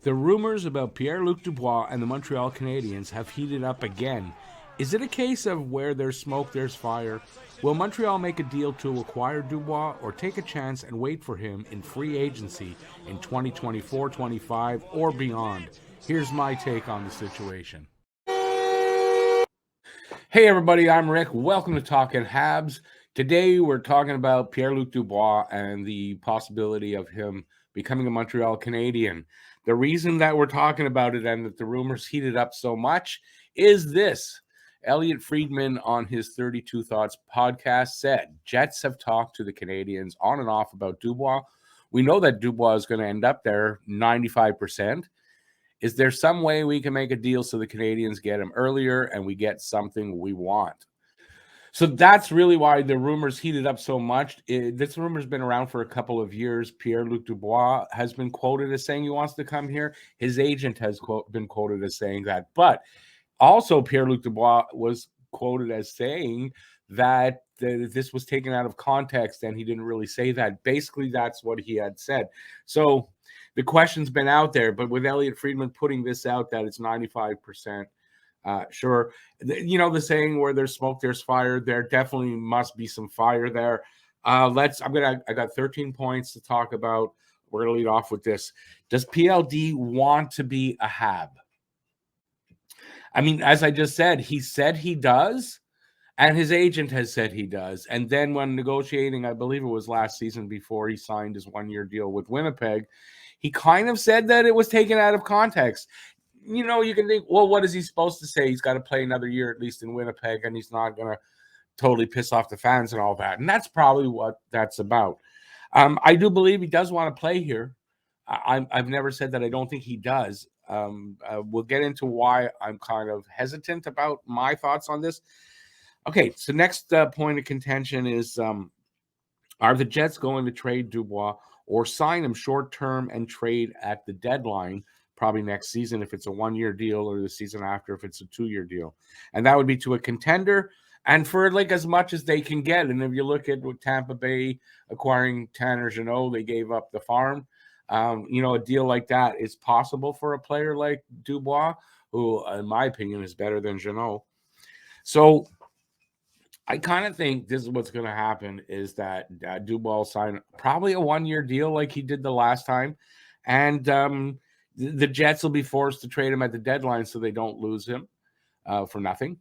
The rumors about Pierre Luc Dubois and the Montreal Canadiens have heated up again. Is it a case of where there's smoke, there's fire? Will Montreal make a deal to acquire Dubois or take a chance and wait for him in free agency in 2024-25 or beyond? Here's my take on the situation. Hey everybody, I'm Rick. Welcome to Talking Habs. Today we're talking about Pierre Luc Dubois and the possibility of him becoming a Montreal Canadien. The reason that we're talking about it and that the rumors heated up so much is this. Elliot Friedman on his 32 Thoughts podcast said, Jets have talked to the Canadiens on and off about Dubois. We know that Dubois is going to end up there 95%. Is there some way we can make a deal so the Canadiens get him earlier and we get something we want? So that's really why the rumors heated up so much. This rumor's been around for a couple of years. Pierre-Luc Dubois has been quoted as saying he wants to come here. His agent has been quoted as saying that. But also Pierre-Luc Dubois was quoted as saying that this was taken out of context and he didn't really say that. Basically, that's what he had said. So the question's been out there, but with Elliot Friedman putting this out that it's 95%, sure. The saying where there's smoke, there's fire. There definitely must be some fire there. I got 13 points to talk about. We're going to lead off with this. Does PLD want to be a Hab? I mean, as I just said he does, and his agent has said he does. And then when negotiating, I believe it was last season before he signed his one-year deal with Winnipeg, he kind of said that it was taken out of context. You can think, well, what is he supposed to say? He's got to play another year at least in Winnipeg, and he's not going to totally piss off the fans and all that. And that's probably what that's about. I do believe he does want to play here. I've never said that I don't think he does. We'll get into why I'm kind of hesitant about my thoughts on this. Okay, so next point of contention is, are the Jets going to trade Dubois or sign him short-term and trade at the deadline, probably next season if it's a one-year deal or the season after if it's a two-year deal? And that would be to a contender and for like as much as they can get. And if you look at what Tampa Bay acquiring Tanner Jeannot, they gave up the farm. A deal like that is possible for a player like Dubois, who, in my opinion, is better than Jeannot. So I kind of think this is what's going to happen is that Dubois will sign probably a one-year deal like he did the last time. And the Jets will be forced to trade him at the deadline so they don't lose him for nothing.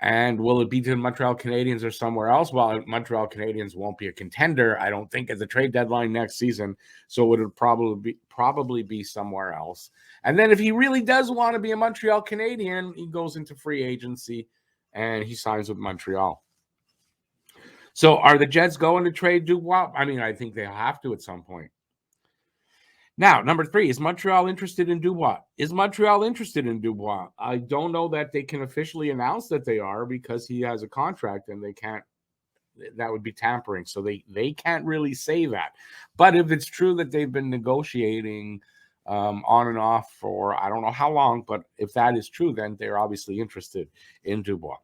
And will it be to the Montreal Canadiens or somewhere else? Well, Montreal Canadiens won't be a contender, I don't think, at the trade deadline next season. So it would probably be somewhere else. And then if he really does want to be a Montreal Canadien, he goes into free agency and he signs with Montreal. So are the Jets going to trade Dubois? I mean, I think they have to at some point. Now, number 3, is Montreal interested in Dubois? Is Montreal interested in Dubois? I don't know that they can officially announce that they are because he has a contract and they can't. That would be tampering. So they can't really say that. But if it's true that they've been negotiating on and off for I don't know how long, but if that is true, then they're obviously interested in Dubois.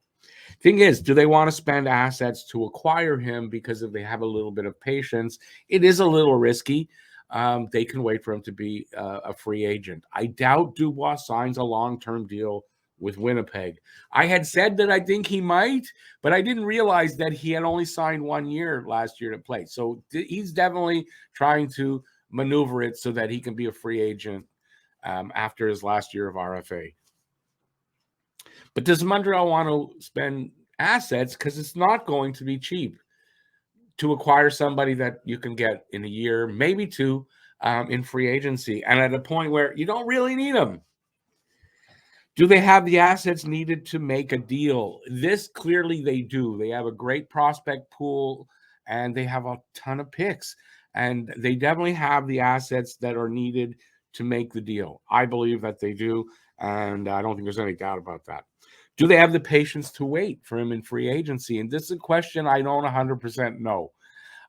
Thing is, do they want to spend assets to acquire him? Because if they have a little bit of patience, it is a little risky. They can wait for him to be a free agent. I doubt Dubois signs a long-term deal with Winnipeg. I had said that I think he might, but I didn't realize that he had only signed 1 year last year to play. So he's definitely trying to maneuver it so that he can be a free agent after his last year of RFA. But does Montreal want to spend assets? Because it's not going to be cheap to acquire somebody that you can get in a year, maybe two, in free agency, and at a point where you don't really need them. Do they have the assets needed to make a deal? This clearly they do. They have a great prospect pool, and they have a ton of picks, and they definitely have the assets that are needed to make the deal. I believe that they do, and I don't think there's any doubt about that. Do they have the patience to wait for him in free agency? And this is a question I don't 100% know.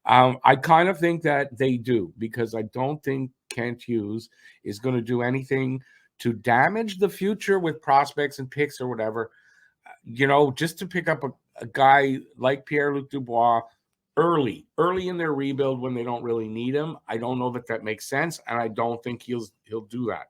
I kind of think that they do because I don't think Kent Hughes is going to do anything to damage the future with prospects and picks or whatever. Just to pick up a guy like Pierre-Luc Dubois early in their rebuild when they don't really need him. I don't know that makes sense, and I don't think he'll do that.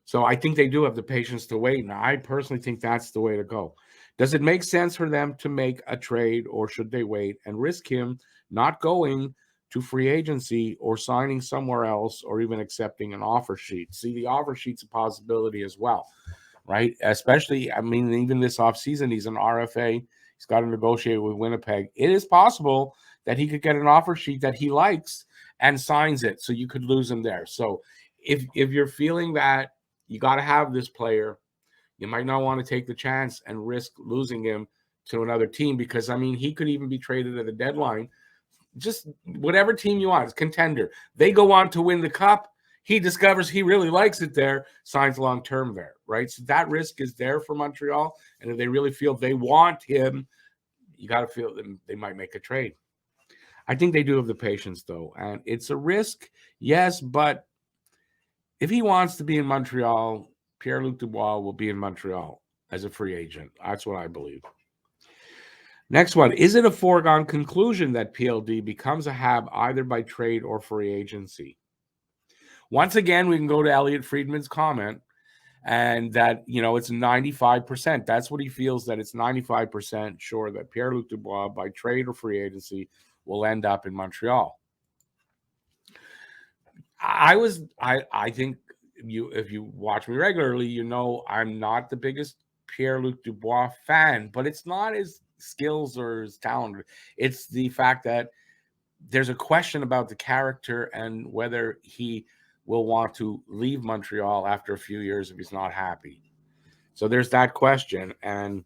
So I think they do have the patience to wait. And I personally think that's the way to go. Does it make sense for them to make a trade, or should they wait and risk him not going to free agency or signing somewhere else or even accepting an offer sheet? See, the offer sheet's a possibility as well, right? Especially, I mean, even this offseason, he's an RFA. He's got to negotiate with Winnipeg. It is possible that he could get an offer sheet that he likes and signs it, so you could lose him there. So if you're feeling that you got to have this player, you might not want to take the chance and risk losing him to another team, because, I mean, he could even be traded at the deadline. Just whatever team you want, it's contender. They go on to win the cup. He discovers he really likes it there, signs long-term there, right? So that risk is there for Montreal. And if they really feel they want him, you got to feel them, they might make a trade. I think they do have the patience, though. And it's a risk, yes, but if he wants to be in Montreal, Pierre Luc Dubois will be in Montreal as a free agent. That's what I believe. Next one. Is it a foregone conclusion that PLD becomes a Hab either by trade or free agency? Once again, we can go to Elliot Friedman's comment, and that, it's 95%. That's what he feels, that it's 95% sure that Pierre Luc Dubois, by trade or free agency, will end up in Montreal. I think if you watch me regularly, I'm not the biggest Pierre Luc Dubois fan, but it's not his skills or his talent. It's the fact that there's a question about the character and whether he will want to leave Montreal after a few years if he's not happy. So there's that question. And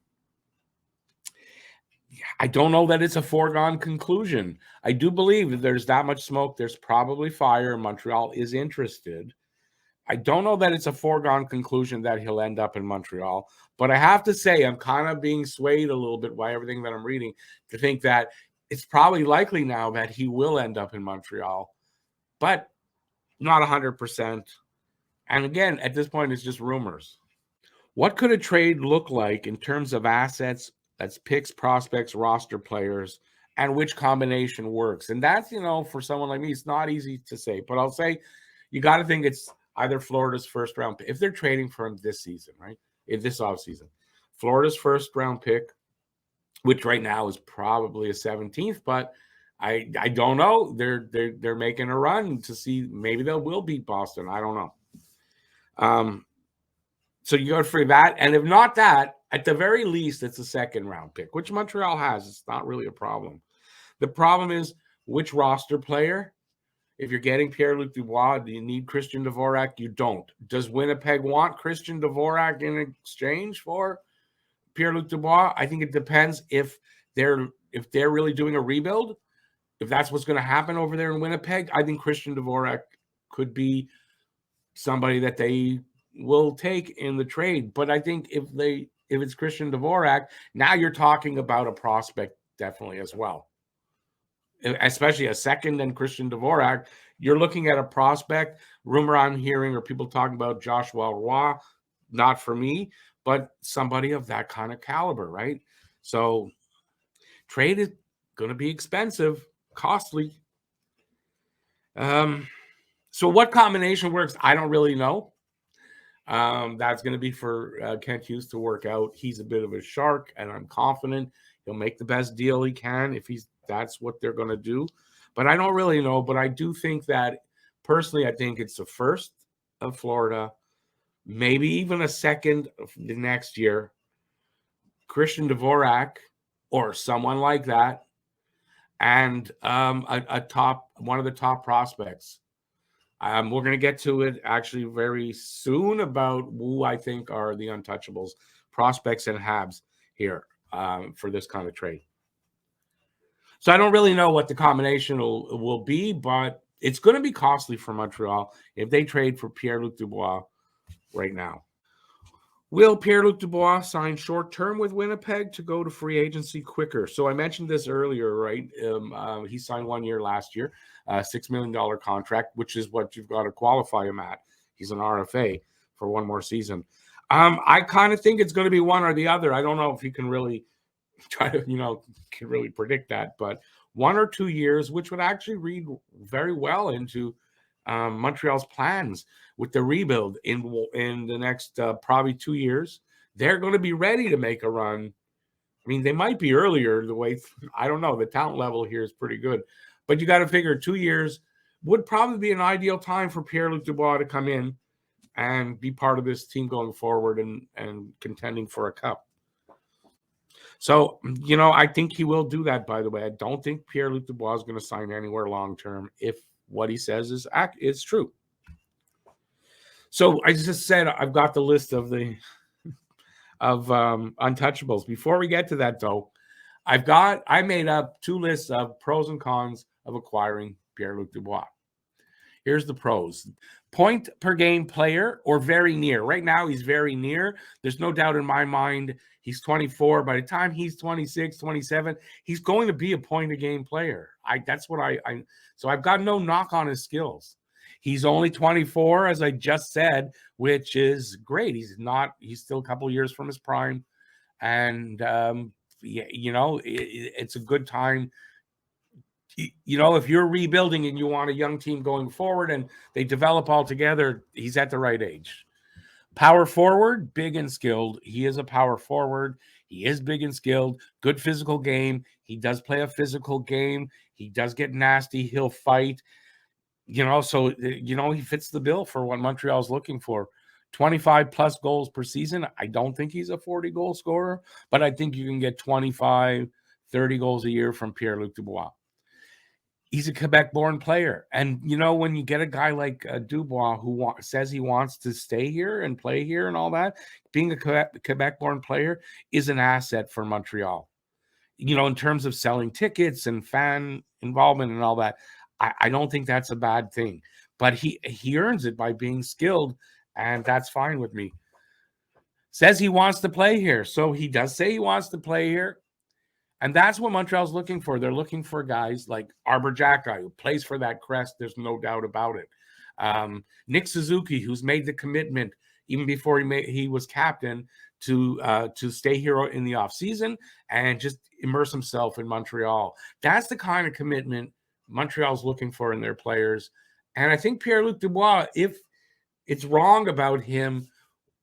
I don't know that it's a foregone conclusion. I do believe that there's that much smoke. There's probably fire. Montreal is interested. I don't know that it's a foregone conclusion that he'll end up in Montreal, but I have to say I'm kind of being swayed a little bit by everything that I'm reading to think that it's probably likely now that he will end up in Montreal, but not 100%. And again, at this point, it's just rumors. What could a trade look like in terms of assets? That's picks, prospects, roster players, and which combination works. And that's, for someone like me, it's not easy to say, but I'll say you got to think it's either Florida's first round pick, if they're trading for him this season, right? In this offseason, Florida's first round pick, which right now is probably a 17th, but I don't know. They're making a run to see, maybe they will beat Boston. I don't know. So you go for that, and if not that, at the very least, it's a second round pick, which Montreal has. It's not really a problem. The problem is which roster player. If you're getting Pierre Luc Dubois, do you need Christian Dvorak? You don't. Does Winnipeg want Christian Dvorak in exchange for Pierre Luc Dubois? I think it depends if they're really doing a rebuild. If that's what's going to happen over there in Winnipeg, I think Christian Dvorak could be somebody that they will take in the trade. But I think if it's Christian Dvorak, now you're talking about a prospect definitely as well. Especially a second and Christian Dvorak, you're looking at a prospect. Rumor I'm hearing or people talking about Joshua Roy, not for me, but somebody of that kind of caliber, right? So trade is going to be expensive, costly. So what combination works? I don't really know. That's going to be for Kent Hughes to work out. He's a bit of a shark, and I'm confident he'll make the best deal he can if that's what they're going to do. But I don't really know. But I do think that, personally, I think it's the first of Florida, maybe even a second of the next year, Christian Dvorak or someone like that, and one of the top prospects. We're going to get to it actually very soon about who I think are the untouchables, prospects and Habs here for this kind of trade. So I don't really know what the combination will be, but it's going to be costly for Montreal if they trade for Pierre-Luc Dubois right now. Will Pierre-Luc Dubois sign short-term with Winnipeg to go to free agency quicker? So I mentioned this earlier, right? He signed 1 year last year, $6 million contract, which is what you've got to qualify him at. He's an RFA for one more season. I kind of think it's going to be one or the other. I don't know if you can really try to, can really predict that, but 1 or 2 years, which would actually read very well into Montreal's plans with the rebuild in the next probably 2 years. They're going to be ready to make a run. I mean, they might be earlier. The way I don't know, the talent level here is pretty good, but you got to figure 2 years would probably be an ideal time for Pierre Luc Dubois to come in and be part of this team going forward and contending for a cup. So, I think he will do that, by the way. I don't think Pierre Luc Dubois is going to sign anywhere long term if what he says is true. So I just said I've got the list of untouchables. Before we get to that, though, I made up 2 lists of pros and cons of acquiring Pierre Luc Dubois. Here's the pros. Point per game player or very near. Right now, he's very near. There's no doubt in my mind he's 24. By the time he's 26, 27, he's going to be a point a game player. So I've got no knock on his skills. He's only 24, as I just said, which is great. He's still a couple of years from his prime. And, it's a good time. If you're rebuilding and you want a young team going forward and they develop all together, he's at the right age. Power forward, big and skilled. He is a power forward. He is big and skilled. Good physical game. He does play a physical game. He does get nasty. He'll fight. So he fits the bill for what Montreal's looking for. 25 plus goals per season. I don't think he's a 40 goal scorer, but I think you can get 25, 30 goals a year from Pierre Luc Dubois. He's a Quebec-born player. And, when you get a guy like Dubois who says he wants to stay here and play here and all that, being a Quebec-born player is an asset for Montreal. In terms of selling tickets and fan involvement and all that, I don't think that's a bad thing. But he earns it by being skilled, and that's fine with me. Says he wants to play here. So he does say he wants to play here. And that's what Montreal's looking for. They're looking for guys like Arbor Xhekaj, who plays for that crest. There's no doubt about it. Nick Suzuki, who's made the commitment even before he was captain to stay here in the offseason and just immerse himself in Montreal. That's the kind of commitment Montreal's looking for in their players. And I think Pierre-Luc Dubois, if it's wrong about him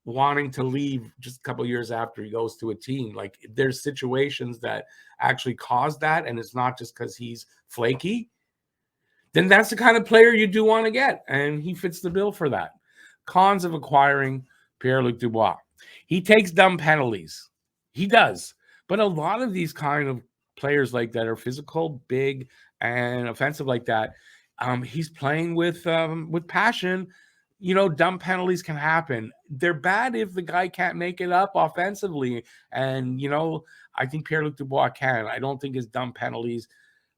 wanting to leave just a couple of years after he goes to a team, like there's situations that actually cause that, and it's not just because he's flaky, then that's the kind of player you do want to get, and he fits the bill for that. Cons of acquiring Pierre-Luc Dubois. He takes dumb penalties. He does. But a lot of these kind of players like that are physical, big, and offensive like that. He's playing with passion. Dumb penalties can happen. They're bad if the guy can't make it up offensively. And, I think Pierre-Luc Dubois can. I don't think his dumb penalties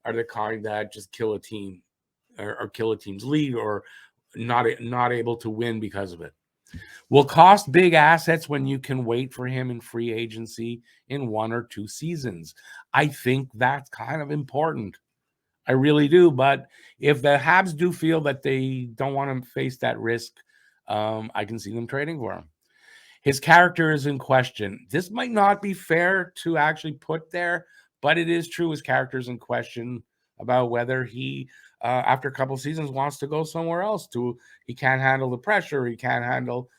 are the kind that just kill a team or kill a team's lead or not able to win because of it. Will cost big assets when you can wait for him in free agency in 1 or 2 seasons. I think that's kind of important. I really do. But if the Habs do feel that they don't want to face that risk, I can see them trading for him. His character is in question. This might not be fair to actually put there, but it is true. His character is in question about whether he, after a couple of seasons, wants to go somewhere else. He can't handle the pressure. He can't handle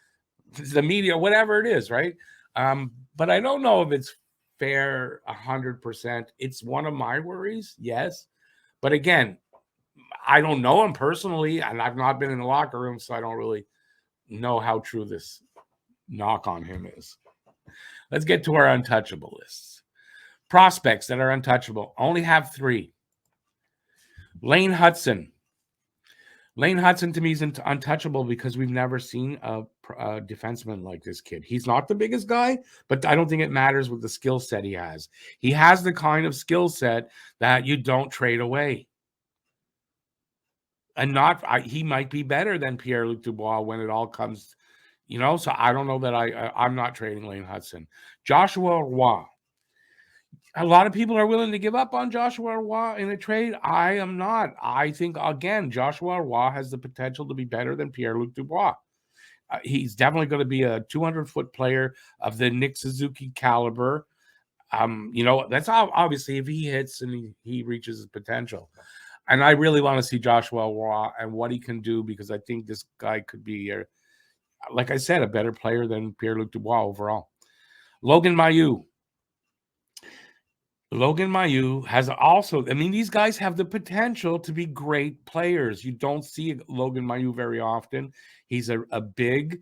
the media, whatever it is, right? But I don't know if it's fair 100%. It's one of my worries, yes. But again, I don't know him personally, and I've not been in the locker room, so I don't really know how true this knock on him is. Let's get to our untouchable lists. Prospects that are untouchable. Only have 3. Lane Hutson. Lane Hutson to me is untouchable because we've never seen a defenseman like this kid. He's not the biggest guy, but I don't think it matters with the skill set he has. He has the kind of skill set that you don't trade away. And he might be better than Pierre-Luc Dubois when it all comes, so I don't know that I'm not trading Lane Hutson. Joshua Roy. A lot of people are willing to give up on Joshua Roy in a trade. I am not. I think, again, Joshua Roy has the potential to be better than Pierre-Luc Dubois. He's definitely going to be a 200-foot player of the Nick Suzuki caliber. That's obviously if he hits and he reaches his potential. And I really want to see Joshua Roy and what he can do, because I think this guy could be, like I said, a better player than Pierre Luc Dubois overall. Logan Mailloux. Logan Mailloux has also, I mean, these guys have the potential to be great players. You don't see Logan Mailloux very often. He's a big,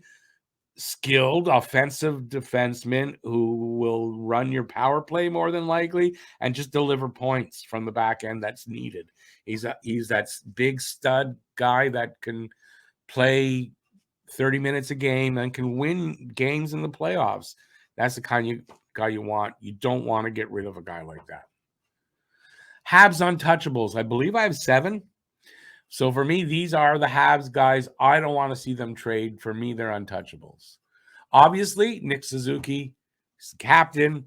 skilled offensive defenseman who will run your power play more than likely and just deliver points from the back end that's needed. He's that big stud guy that can play 30 minutes a game and can win games in the playoffs. That's the kind of guy you want. You don't want to get rid of a guy like that. Habs untouchables. I believe I have 7. So for me, these are the Habs guys. I don't want to see them trade. For me, they're untouchables. Obviously, Nick Suzuki, captain,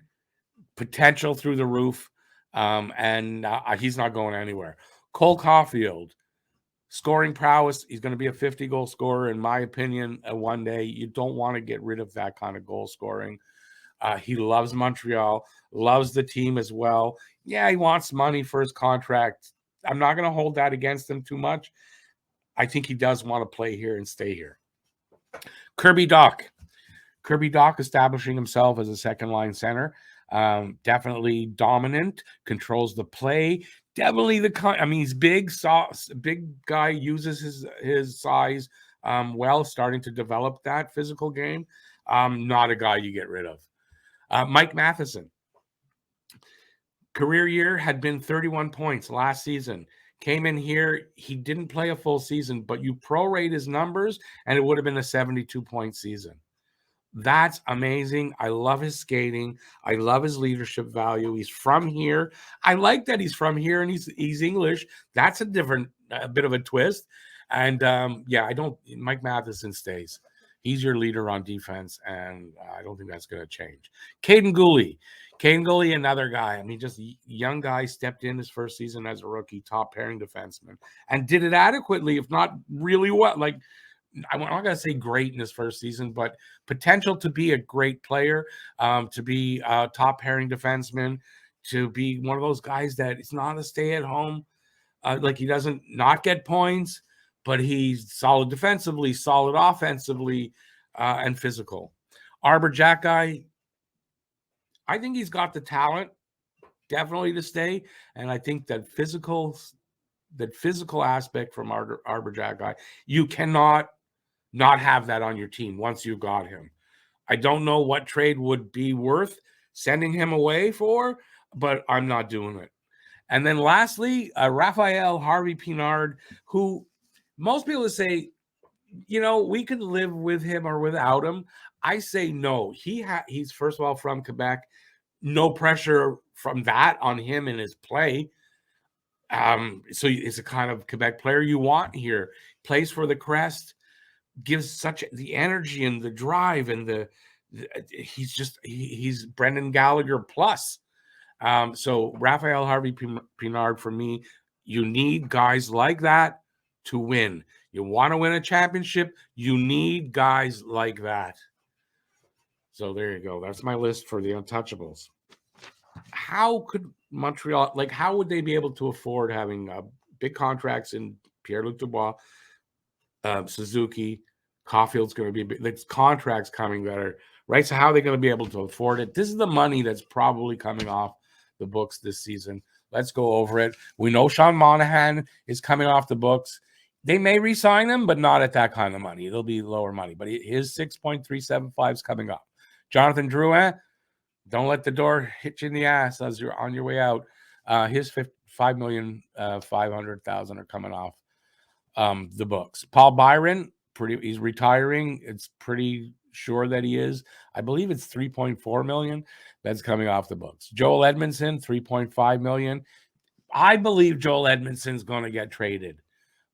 potential through the roof, and he's not going anywhere. Cole Caulfield, scoring prowess. He's going to be a 50-goal scorer, in my opinion, one day. You don't want to get rid of that kind of goal scoring. He loves Montreal, loves the team as well. Yeah, he wants money for his contract. I'm not going to hold that against him too much. I think he does want to play here and stay here. Kirby Dach. Kirby Dach establishing himself as a second-line center. Definitely dominant, controls the play. Definitely he's big, big guy, uses his size well, starting to develop that physical game. Not a guy you get rid of. Mike Matheson. Career year had been 31 points last season. Came in here, he didn't play a full season, but you prorate his numbers, and it would have been a 72-point season. That's amazing. I love his skating. I love his leadership value. He's from here. I like that he's from here and he's English. That's a bit of a twist. And Mike Matheson stays. He's your leader on defense, and I don't think that's going to change. Caden Gooley, another guy. I mean, just a young guy, stepped in his first season as a rookie, top pairing defenseman, and did it adequately, if not really well. Like, I'm not going to say great in his first season, but potential to be a great player, to be a top pairing defenseman, to be one of those guys that it's not a stay-at-home. Like, he doesn't not get points, but he's solid defensively, solid offensively, and physical. Arbor Jack guy, I think he's got the talent, definitely, to stay. And I think that physical aspect from Arbor Jack guy, you cannot not have that on your team once you got him. I don't know what trade would be worth sending him away for, but I'm not doing it. And then lastly, Raphael Harvey-Pinard, who most people say, we could live with him or without him. I say no. He's first of all from Quebec. No pressure from that on him in his play. So he's a kind of Quebec player you want here. Plays for the Crest, gives such the energy and the drive, and he's Brendan Gallagher plus. So Raphael Harvey-Pinard, for me, you need guys like that to win. You want to win a championship, you need guys like that. So there you go. That's my list for the untouchables. How could Montreal, how would they be able to afford having big contracts in Pierre Luc Dubois, Suzuki, Caulfield's going to be big. There's contracts coming that are right. So how are they going to be able to afford it? This is the money that's probably coming off the books this season. Let's go over it. We know Sean Monahan is coming off the books. They may re-sign him, but not at that kind of money. It'll be lower money. But his 6.375 is coming up. Jonathan Drouin, don't let the door hit you in the ass as you're on your way out. His $5,500,000 are coming off the books. Paul Byron, he's retiring. It's pretty sure that he is. I believe it's $3.4 million that's coming off the books. Joel Edmondson, $3.5 million. I believe Joel Edmondson's going to get traded.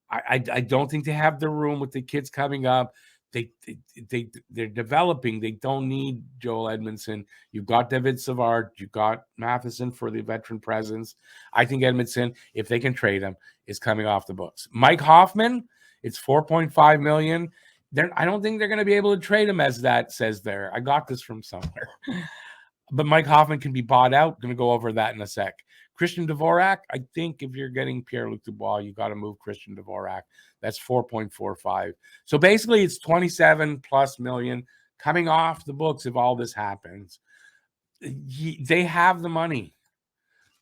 I don't think they have the room with the kids coming up. They're developing. They don't need Joel Edmondson. You've got David Savard. You've got Matheson for the veteran presence. I think Edmondson, if they can trade him, is coming off the books. Mike Hoffman, it's $4.5 million. I don't think they're going to be able to trade him, as that says there. I got this from somewhere. But Mike Hoffman can be bought out. Going to go over that in a sec. Christian Dvorak, I think if you're getting Pierre Luc Dubois, you got to move Christian Dvorak. That's 4.45. So basically, it's 27 plus million coming off the books if all this happens. They have the money.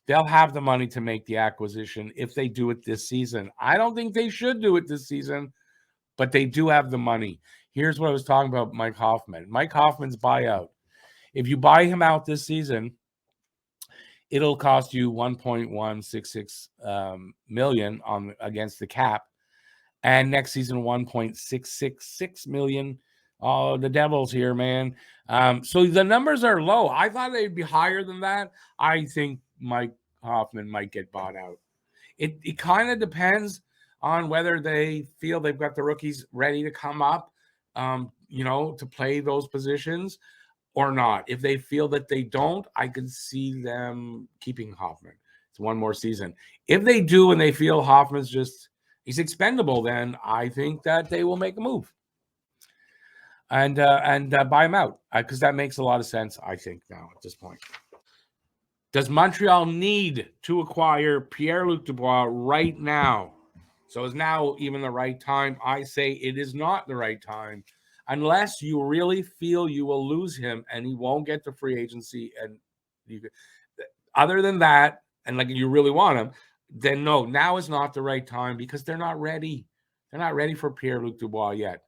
They'll have the money to make the acquisition if they do it this season. I don't think they should do it this season, but they do have the money. Here's what I was talking about Mike Hoffman. Mike Hoffman's buyout. If you buy him out this season, it'll cost you 1.166 million on against the cap, and next season 1.666 million. Oh, the Devils here, man. So the numbers are low. I thought they'd be higher than that. I think Mike Hoffman might get bought out. It kind of depends on whether they feel they've got the rookies ready to come up, to play those positions or not. If they feel that they don't, I could see them keeping Hoffman. It's one more season. If they do and they feel Hoffman's he's expendable, then I think that they will make a move and buy him out because that makes a lot of sense, I think, now at this point. Does Montreal need to acquire Pierre Luc Dubois right now? So is now even the right time? I say it is not the right time unless you really feel you will lose him and he won't get to free agency. And other than that, and like you really want him, then no, now is not the right time because they're not ready. They're not ready for Pierre Luc Dubois yet.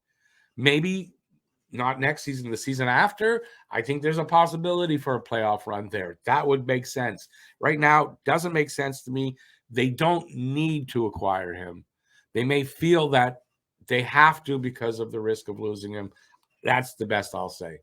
Maybe not next season, the season after. I think there's a possibility for a playoff run there. That would make sense. Right now, doesn't make sense to me. They don't need to acquire him. They may feel that they have to because of the risk of losing him. That's the best I'll say.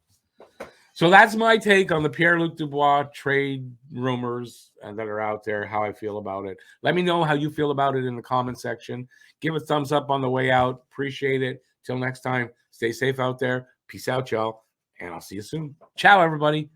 So that's my take on the Pierre Luc Dubois trade rumors that are out there, how I feel about it. Let me know how you feel about it in the comment section. Give a thumbs up on the way out. Appreciate it. Till next time, stay safe out there. Peace out, y'all. And I'll see you soon. Ciao, everybody.